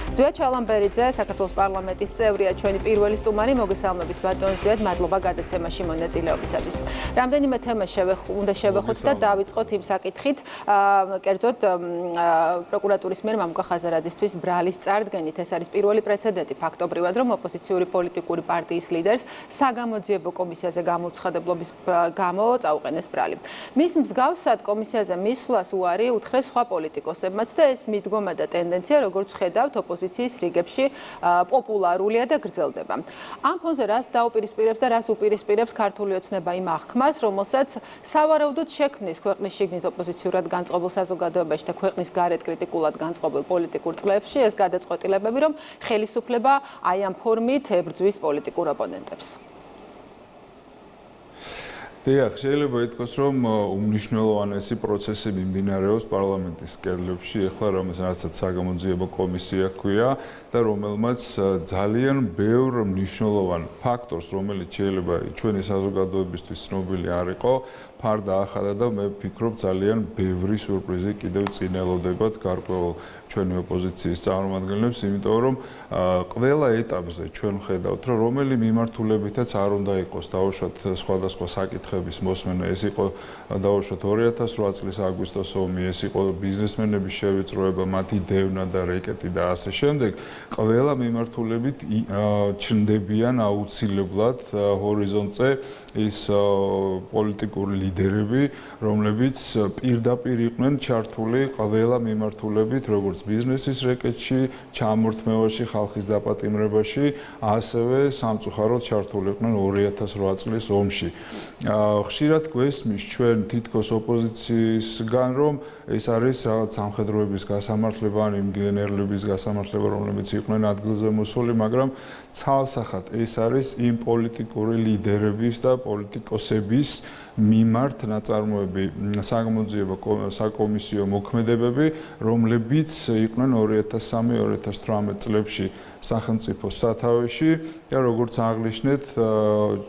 ზვიად ჩალამბერიძე, საქართველოს პარლამენტის წევრია, ჩვენი პირველი სტუმარი, მოგესალმებით ბატონ ზვიად, მადლობა გადაცემაში მონაწილეობისათვის. რამდენიმე თემა უნდა შევეხოთ და დავიწყოთ იმ საკითხით, კერძოდ პროკურატურის მიერ მამუკა ხაზარაძისთვის ბრალის წარდგენით. ეს არის პირველი პრეცედენტი ფაქტობრივად, რომ ოპოზიციური პოლიტიკური პარტიის ლიდერს საგამოძიებო კომისიაზე გამოუცხადებლობის გამო წაუყენეს ბრალი. მის მსგავსად კომისიაზე მისვლას უარი უთხრეს სხვა პოლიტიკოსებმაც და ეს მიდგომა და ტენდენცია, როგორც ხედავთ, ოპოზიციის რიგებში პოპულარულია და გრძელდება. ამ ფონზე რას დაუპირისპირებს და რას უპირისპირებს ქართული ოცნება იმ აღქმას, რომელსაც სავარაუდოდ შექმნის ქვეყნის შიგნით ოპოზიციურად განწყობილ საზოგადოებაში და ქვეყნის გარეთ კრიტიკულად განწყობილ პოლიტიკურ წლებში ეს გადაწყვეტილებები, რომ ხელისუფლება აი ამ ფორმით ებრძვის პოლიტიკურ ოპონენტებს. დიახ, შეიძლება ითქვას, რომ უმნიშვნელოვანესი პროცესი მიმდინარეობს პარლამენტის კედლებში, ახლა რომელსაც საგამოძიებო კომისია ჰქვია და რომელმაც ძალიან ბევრ მნიშვნელოვან ფაქტორს, რომელიც შეიძლება ჩვენი საზოგადოებისთვის ცნობილი არ იყო, ფარდა ახადა და მე ვფიქრობ ძალიან ბევრი სიურპრიზი კიდევ წინ ელოდებათ გარკვეულ ჩვენი ოპოზიციის წარმომადგენლებს, იმიტომ რომ ყველა ეტაპზე ჩვენ ხედავთ, რომ რომელი მიმართულებითაც არ უნდა იყოს დაუშვათ სხვადასხვა საკითხების მოსმენა, ეს იყო დაუშვათ 2008 წლის აგვისტოს ომი, ეს იყო ბიზნესმენების შევიწროება, მათი დევნა და რეკეტი და ასე შემდეგ, ყველა მიმართულებით ჩნდებიან აუცილებლად ჰორიზონტზე ის პოლიტიკური ლიდერები, რომლებიც პირდაპირ იყვნენ ჩართული ყველა მიმართულებით, როგორც ბიზნესის რეკეტში, ჩამორთმევაში, ხალხის დაპატიმრებაში, ასევე სამწუხაროდ ჩართული იყვნენ 2008 წლის ომში. ხშირად გვესმის ჩვენ თითქოს ოპოზიციისგან, რომ ეს არის რაღაც სამხედროების გასამართლება, ან იმ გენერლების გასამართლება, რომლებიც იყვნენ ადგილზე მოსული, მაგრამ ცალსახად ეს არის იმ პოლიტიკური ლიდერების და პოლიტიკოსების მიმართ ნაწარმოები საგამოძიებო საკომისიო მოქმედებები, რომლებიც იყვნენ 2003-2018 წლებში სახელმწიფო სათავეში და როგორც აღნიშნეთ,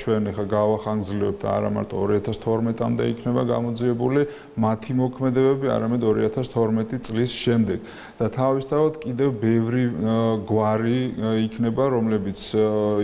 ჩვენ ახლა გავახანგრძლივებთ არა მარტო 2012-მდე იქნება გამოძიებული მათი მოქმედებები, არამედ 2012 წლის შემდეგ. და თავისთავად კიდევ ბევრი გვარი იქნება, რომლებიც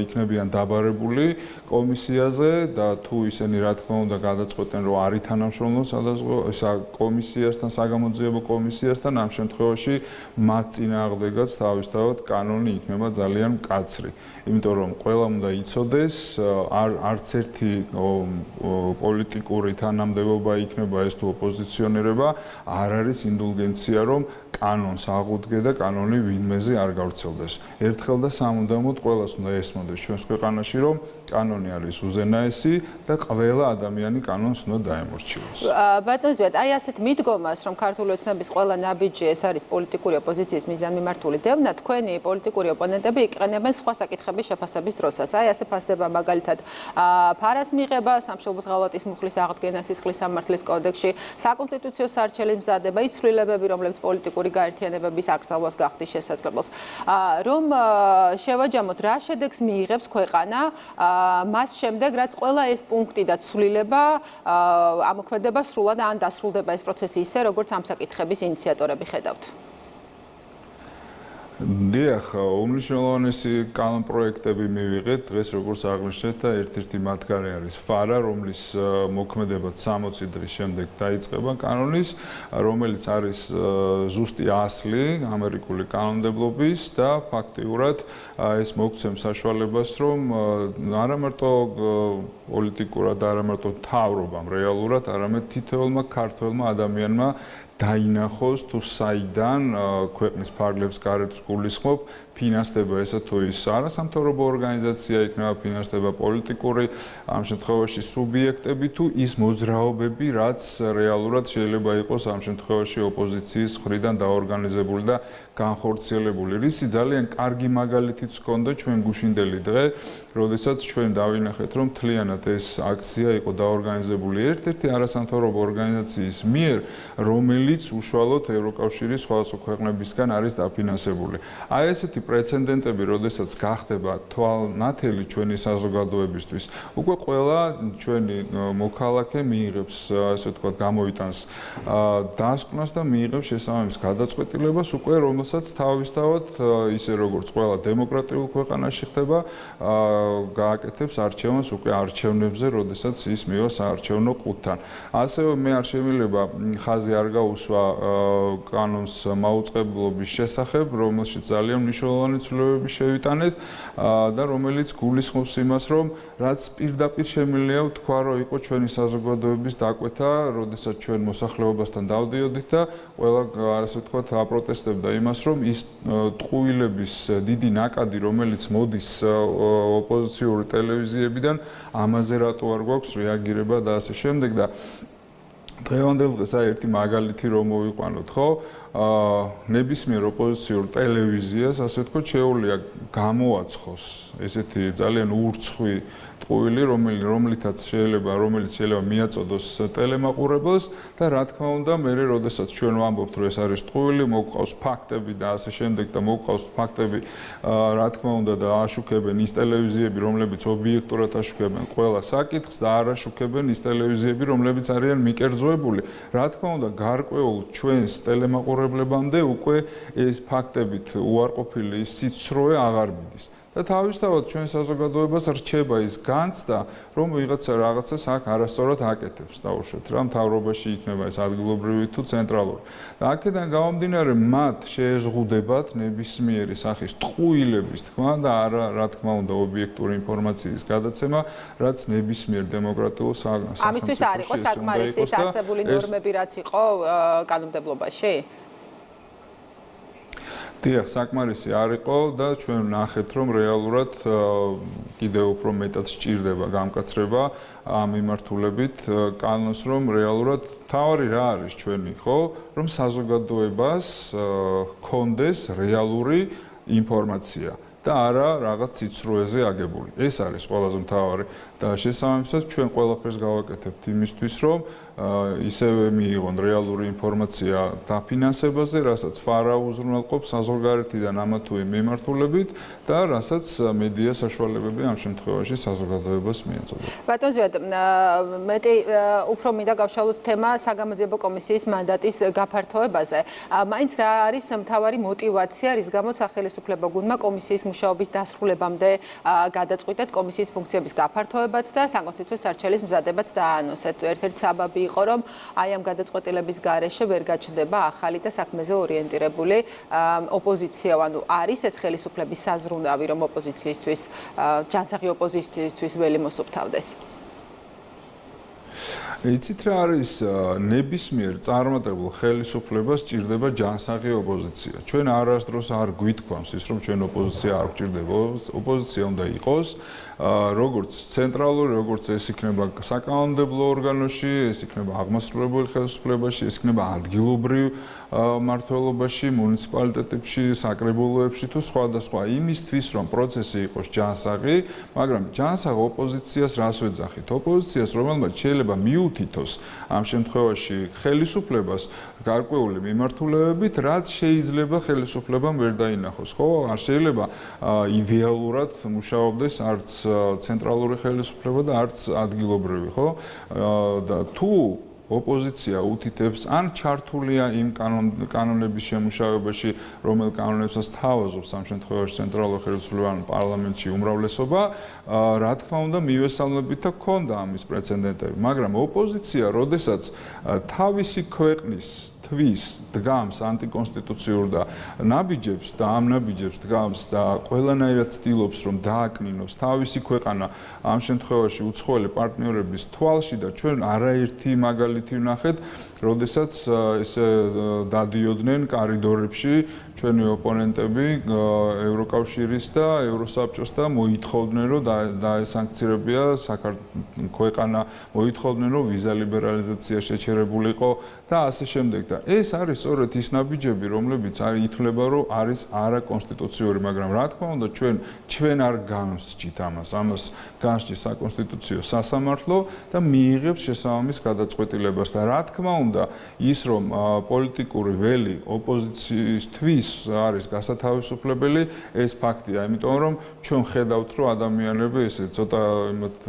იქნებიან დაბარებული კომისიაზე და თუ ისინი რა თქმა უნდა გადაწყვეტენ, რომ არ ითანამშრომლონ კომისიასთან, საგამოძიებო კომისიასთან, ამ შემთხვევაში მათ წინააღმდეგაც თავისთავად კანონი იქნება ძალიან მკაცრი. იმიტომ რომ ყველამ უნდა იცოდეს, არც ერთი პოლიტიკური თანამდებობა იქნება ეს თუ ოპოზიციონერება, არ არის ინდულგენცია, რომ კანონს აღუდგე და კანონი ვინმეზე არ გავრცელდეს. ერთხელ და სამუდამოდ ყველას უნდა ესმოდეს ჩვენს ქვეყანაში, რომ კანონი არის უზენაესი და ყველა ადამიანი კანონს უნდა დაემორჩილოს. ბატონ ზვიად, აი ასეთ მიდგომას, რომ ქართული ოცნების ყველა ნაბიჯი ეს არის პოლიტიკური ოპოზიციის მიზანმიმართული დევნა, თქვენი პოლიტიკური ოპონენტები იყენებენ სხვა საკითხების შეფასების დროსაც. აი ასე ფასდება მაგალითად ფარას მიღება, სამშობლოს ღალატის მუხლის აღდგენა სისხლის სამართლის კოდექსში, საკონსტიტუციო სარჩელის მზადება, ის ცვლილებები, რომლებიც პოლიტიკური გაერთიანებების აკრძალვას გახდის შესაძლებელს. რომ შევაჯამოთ, რა შედეგს მიიღებს ქვეყანა მას შემდეგ, რაც ყველა ეს პუნქტი და ცვლილება ამოქმედება სრულად ან დასრულდება ეს პროცესი ისე, როგორც ამ საკითხების ინიციატორები ხედავთ. დიახ, უმნიშვნელოვანესი კანონპროექტები მივიღეთ დღეს, როგორც აღნიშნეთ და ერთ-ერთი მათგანი არის ფარა, რომლის მოქმედებაც 60 დღის შემდეგ დაიწყება კანონის, რომელიც არის ზუსტი ასლი ამერიკული კანონმდებლობის და ფაქტიურად ეს მოგცემს საშუალებას, რომ არა მარტო პოლიტიკურად, არა მარტო მთავრობამ რეალურად, არამედ თითოეულმა ქართველმა ადამიანმა დაინახოს თუ საიდან ქვეყნის ფარგლებს გარეთ გულისხმობ ფინანსდება ესა თუ ის არასამთავრობო ორგანიზაცია იქნება ფინანსდება პოლიტიკური ამ შემთხვევაში სუბიექტები თუ ის მოძრაობები რაც რეალურად შეიძლება იყოს ამ შემთხვევაში ოპოზიციის მხრიდან დაორგანიზებული და განხორციელებული. რისი ძალიან კარგი მაგალითიც ჰქონდა ჩვენ გუშინდელი დღე, როდესაც ჩვენ დავინახეთ, რომ მთლიანად ეს აქცია იყო დაორგანიზებული ერთ-ერთი არასამთავრობო ორგანიზაციის მიერ, რომელიც უშუალოდ ევროკავშირის სხვადასხვა ქვეყნებისგან არის დაფინანსებული. აი ესეთი პრეცედენტები, როდესაც გახდება თვალნათელი ჩვენი საზოგადოებისთვის, უკვე ყველა ჩვენი მოქალაქე მიიღებს, ასე ვთქვათ, გამოიტანს დასკვნას და მიიღებს შესაბამის გადაწყვეტილებას, უკვე რომელსაც თავისთავად ისე როგორც ყველა დემოკრატიულ ქვეყანაში ხდება, გააკეთებს არჩევანს უკვე არჩევნებზე, როდესაც ის მივა საარჩევნო ყუთთან. ასევე მე არ შემიძლია ხაზი არ გაუსვა კანონს მაუწყებლობის შესახებ, რომელშიც ძალიან მნიშვნელოვანი ცვლილებები შევიტანეთ და რომელიც გულისხმობს იმას, რომ რაც პირდაპირ შემიძლია ვთქვა, რომ იყო ჩვენი საზოგადოების დაკვეთა, როდესაც ჩვენ მოსახლეობასთან დავდიოდით და ყველა ასე ვთქვათ აპროტესტებდა იმას, რომ ის ტყუილების დიდი ნაკადი, რომელიც მოდის ოპოზიციური ტელევიზიებიდან, ამაზე რატო არ გვაქვს რეაგირება და ასე შემდეგ და დღევანდელ დღეს ერთი მაგალითი რომ მოვიყვანოთ, ხო? ნებისმიერ ოპოზიციურ ტელევიზიას, ასე ვთქვათ, შეუძლია გამოაცხოს ესეთი ძალიან ურცხვი ტყუილი, რომელიც შეიძლება მიაწოდოს ტელემაყურებელს და რა თქმა უნდა, მე როდესაც ჩვენ ვამბობთ, რომ ეს არის ტყუილი, მოგყავს ფაქტები და ასე შემდეგ და მოგყავს ფაქტები, რა თქმა უნდა და აშუქებენ ის ტელევიზიები, რომლებიც ობიექტურად აშუქებენ ყველა საკითხს და არ აშუქებენ ის ტელევიზიები, რომლებიც არიან მიკერძოებული. რა თქმა უნდა, გარკვეულ ჩვენს ტელემაყურებლებამდე უკვე ეს ფაქტებით უარყოფილი ის სიცრუე აღარ მიდის. და თავისთავად ჩვენ საზოგადოებას რჩება ის განცდა, რომ ვიღაცა რაღაცას აქ არასწორად აკეთებს, დაუშვათ რა, მთავრობაში იქნება ეს ადგილობრივი თუ ცენტრალური. და აქედან გამომდინარე, მათ შეეზღუდებათ ნებისმიერი სახის ტყუილების თქმა და არა, რა თქმა უნდა, ობიექტური ინფორმაციის გადაცემა, რაც ნებისმიერ დემოკრატიულ სახელმწიფოში ამისთვის არ იყო საკმარისი არსებული ნორმები, რაც იყო კანონმდებლობაში? დიახ, საკმარისი არ იყო და ჩვენ ვნახეთ, რომ რეალურად კიდევ უფრო მეტად სჭირდება გამკაცრება ამ მიმართულებით კანონს, რომ რეალურად თავი რა არის ჩვენი, ხო? რომ საზოგადოებას ჰქონდეს რეალური ინფორმაცია და არა რაღაც ციცრუეზე აგებული. ეს არის ყველაზე მთავარი და შესაბამისად ჩვენ ყველაფერს გავაკეთებთ იმისთვის, რომ ისევე მიიღონ რეალური ინფორმაცია დაფინანსებაზე, რასაც ფარა უზრუნველყოფს საზღვარგარეთიდან ამა თუ იმ მიმართულებით და რასაც მედია საშუალებები ამ შემთხვევაში საზოგადოებას მიეწოდება. ბატონ ზვიად, მეტი უფრო მინდა გავშალოთ თემა საგამოძიებო კომისიის მანდატის გაფართოებაზე. მაინც რა არის მთავარი мотиваცია, რის გამოც სახელმწიფო გუნდმა კომისიის მუშაობის დასრულებამდე გადაწყვიტეთ კომისიის ფუნქციების გაფართოებაც და საკონსტიტუციო სარჩელის მზადებაც დაანონსეთ. ერთ-ერთი საბაბი იყო, რომ აი ამ გადაწყვეტილების გარეშე ვერ გაჩნდება ახალი და საქმეზე ორიენტირებული ოპოზიცია, ანუ არის ეს ხელისუფლების საზრუნავი, რომ ოპოზიციისთვის, ჯანსაღი ოპოზიციისთვის ველი მოსუფთავდეს. იცით რა არის ნებისმიერ წარმატებულ ხელისუფლებას სჭირდება ჯანსაღი ოპოზიცია. ჩვენ არასდროს არ გვითქვამს ის, რომ ჩვენ ოპოზიცია არ გვჭირდება. ოპოზიცია უნდა იყოს როგორც ცენტრალური, როგორც ეს იქნება საკანონმდებლო ორგანოში, ეს იქნება აღმასრულებელ ხელისუფლებაში, ეს იქნება ადგილობრივ მმართველობაში, მუნიციპალიტეტებში, საკრებულოებში თუ სხვადასხვა იმისთვის, რომ პროცესი იყოს ჯანსაღი, მაგრამ ჯანსაღ ოპოზიციას რას ვეძახით? ოპოზიციას, რომელმაც შეიძლება მიუთითოს ამ შემთხვევაში ხელისუფლებას გარკვეული მიმართულებებით, რაც შეიძლება ხელისუფლებამ ვერ დაინახოს, ხო? არ შეიძლება იდეალურად მუშაობდეს არც ცენტრალური ხელისუფლება და არც ადგილობრივი, ხო? და თუ ოპოზიცია უთითებს ან ჩართულია იმ კანონების შემუშავებაში, რომელ კანონებსაც თავაზობს ამ შემთხვევაში ცენტრალური ხელისუფლება ან პარლამენტში უმრავლესობა, რა თქმა უნდა, მივესალმებით და ქონდა ამის პრეცედენტები, მაგრამ ოპოზიცია, როდესაც თავისი ქვეყნის თვის დგამს ანტიკონსტიტუციურ და ნაბიჯებს და ამ ნაბიჯებს დგამს და ყველანაირად ცდილობს რომ დააკნინოს თავისი ქვეყანა ამ შემთხვევაში უცხოელი პარტნიორების თვალში და ჩვენ არაერთი მაგალითი ვნახეთ, როდესაც ესე დადიოდნენ კორიდორებში ჩვენი ოპონენტები ევროკავშირის და ევროსაბჭოს და მოითხოვდნენ რომ დაესანქცირებია ქვეყანა, მოითხოვდნენ რომ ვიზა ლიბერალიზაცია შეჩერებულიყო და ასე შემდეგ. ეს არის სწორედ ის ნაბიჯები, რომლებიც ითვლება, რომ არის არაკონსტიტუციური, მაგრამ რა თქმა უნდა, ჩვენ არ განსჭით ამას. ამას განსჭის საკონსტიტუციო სასამართლო და მიიღებს შესაბამის გადაწყვეტილებას და რა თქმა უნდა, ის რომ პოლიტიკური ველი ოპოზიციისთვის არის გასათავისუფლებელი, ეს ფაქტია, იმიტომ რომ ჩვენ ხედავთ, რომ ადამიანები ესე ცოტა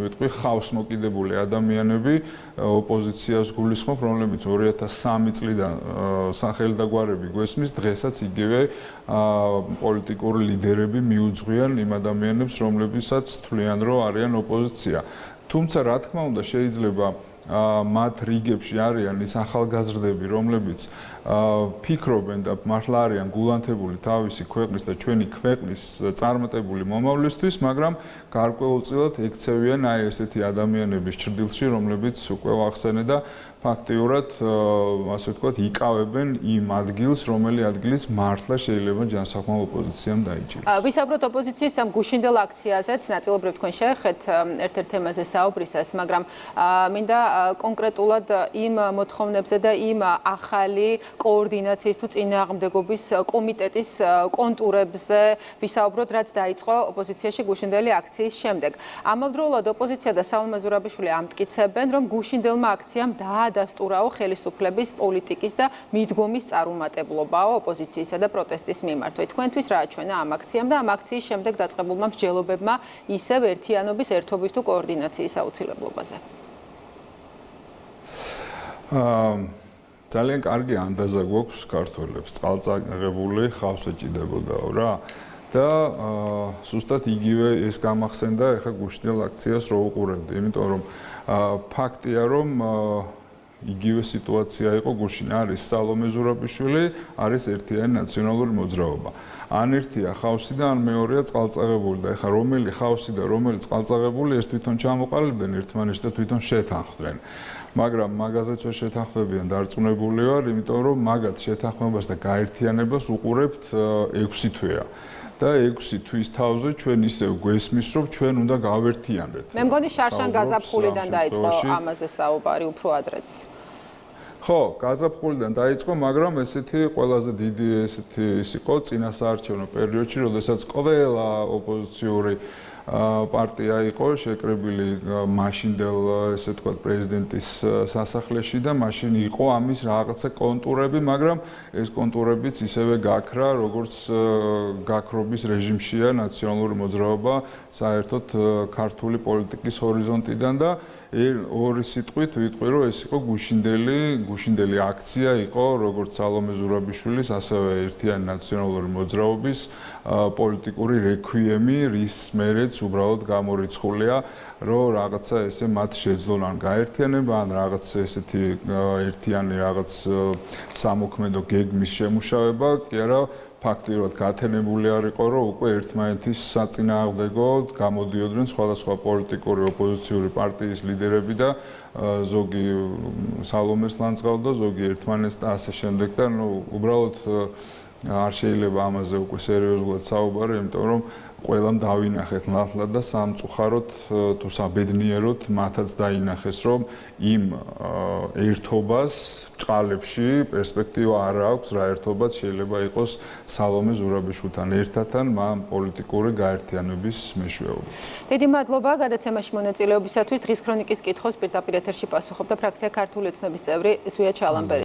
ვიტყვი ხავს მოკიდებული ადამიანები ოპოზიციას გულისხმობ, რომლებიც 2003 წლიდან სახელი და გვარები გვესმის, დღესაც იგივე პოლიტიკური ლიდერები მიუძღვიან იმ ადამიანებს, რომლებსაც თვლიან, რომ არიან ოპოზიცია. თუმცა, რა თქმა უნდა, შეიძლება მათ რიგებში არიან ის ახალგაზრდები, რომლებიც ფიქრობენ და მართლა არიან გულანთებული თავისი ქვეყნის და ჩვენი ქვეყნის წარმატებული მომავლისთვის, მაგრამ გარკვეულწილად ექცევიან აი ესეთი ადამიანების ჭრდილში, რომლებიც უკვე ვახსენე და ფაქტიურად, ასე ვთქვათ, იკავებენ იმ ადგილს, რომელი ადგილიც მართლა შეიძლება ჯანსაღმა ოპოზიციამ დაიჭიროს. ვისაუბროთ ოპოზიციის ამ გუშინდელ აქციაზეც, ნაწილობრივ თქვენ შეეხეთ ერთ-ერთ თემაზე საუბრისას, მაგრამ მინდა კონკრეტულად იმ მოთხოვნებზე და იმ ახალი კოორდინაციის თუ წინააღმდეგობის კომიტეტის კონტურებზე ვისაუბროთ, რაც დაიწყო ოპოზიციაში გუშინდელი აქციის შემდეგ. ამავდროულად ოპოზიცია და სალომე ზურაბიშვილი ამტკიცებენ, რომ გუშინდელმა აქციამ დაადასტურაო ხელისუფლების პოლიტიკის და მიდგომის წარუმატებლობაო ოპოზიციისა და პროტესტის მიმართვით. თქვენთვის რა აჩვენა ამ აქციამ და ამ აქციის შემდეგ დაწყებულმა მსჯელობებმა ისევ ერთიანობის, ერთობის თუ კოორდინაციის აუცილებლობაზე? ძალიან კარგი ანდაზა გვაქვს ქართველებს, წყალწაღებული ხავს ეჭიდებოდაო რა. და სუსტად იგივე ეს გამახსენდა ეხა გუშინდელ აქციას რო უყურებდი, იმიტომ რომ ფაქტია რომ იგივე სიტუაცია იყო გუშინ არის სალომე ზურაბიშვილი, არის ერთიანი ნაციონალური მოძრაობა. ან ერთია ხავსი და ან მეორეა წყალწაღებული და ეხა რომელი ხავსი და რომელი წყალწაღებული ეს თვითონ ჩამოყალიბდნენ ერთმანეთს და თვითონ შეთანხმდნენ. მაგრამ მაგაზეც ვერ შეთანხმებიან დარწმუნებული ვარ, იმიტომ რომ მაგათ შეთანხმებას და გაერთიანებას უყურებთ 6 თვეა. და 6 თვის თავზე ჩვენ ისევ გვესმის, რომ ჩვენ უნდა გავერთიანდეთ. მე მგონი შარშან გაზაფხულიდან დაიწყო ამაზე საუბარი უფრო ადრეც. ხო, გაზაფხულიდან დაიწყო, მაგრამ ესეთი ყველაზე დიდი ესეთი ის იყო წინასაარჩევნო პერიოდში, როდესაც ყველა ოპოზიციური პარტია იყო შეკრებილი მაშინდელ ესე ვთქვათ პრეზიდენტის სასახლეში და მაშინ იყო ამის რაღაცა კონტურები, მაგრამ ეს კონტურებიც ისევე გაქრა, როგორც გაქრობის რეჟიმშია ნაციონალური მოძრაობა საერთოდ ქართული პოლიტიკის ჰორიზონტიდან და ორი სიტყვით ვიტყვი, რომ ეს იყო გუშინდელი აქცია იყო როგორც სალომე ზურაბიშვილის, ასევე ერთიანი ნაციონალური მოძრაობის პოლიტიკური რექვიემი, რის მერეც უბრალოდ გამორიცხულია, რომ რაღაცა ესე მათ შეძლონ ან გაერთიანება, ან რაღაც ესეთი ერთიანი რაღაც სამოქმედო გეგმის შემუშავება, კი არა ფაქტიურად გათენებული არ იყო, რომ უკვე ერთმანეთის საწინააღმდეგოდ გამოდიოდნენ სხვადასხვა პოლიტიკური ოპოზიციური პარტიის ლიდერები და ზოგი სალომეს ლანძღავდა, ზოგი ერთმანეთს და ასე შემდეგ და უბრალოდ არ შეიძლება ამაზე უკვე სერიოზულად საუბარი, იმიტომ რომ ყველამ დავინახეთ ნათლად და სამწუხაროდ თუ საბედნიეროდ მათაც დაინახეს, რომ იმ ერთობას ბრჭყალებში პერსპექტივა არ აქვს, რა ერთობაც შეიძლება იყოს სალომე ზურაბიშვილთან ერთად ან მან პოლიტიკური გაერთიანების მეშვეობით. დიდი მადლობა გადაცემაში მონაწილეობისათვის. დღის ქრონიკის კითხვას პირდაპირ ეთერში პასუხობდა ფრაქცია ქართული ოცნების წევრი ზვია ჩალამბერი.